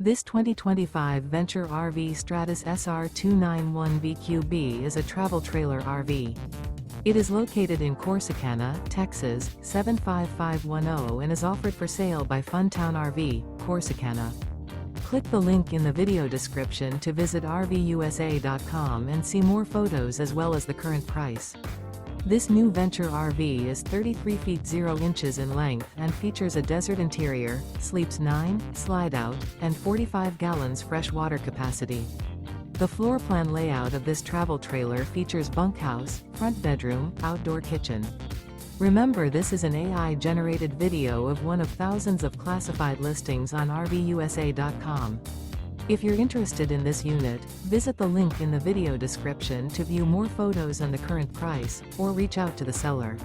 This 2025 Venture RV Stratus SR291VQB is a travel trailer RV. It is located in Corsicana, Texas, 75510 and is offered for sale by Funtown RV, Corsicana. Click the link in the video description to visit RVUSA.com and see more photos as well as the current price. This new Venture RV is 33 feet 0 inches in length and features a desert interior, sleeps 9, slide-out, and 45 gallons fresh water capacity. The floor plan layout of this travel trailer features bunkhouse, front bedroom, outdoor kitchen. Remember, this is an AI-generated video of one of thousands of classified listings on RVUSA.com. If you're interested in this unit, visit the link in the video description to view more photos and the current price, or reach out to the seller.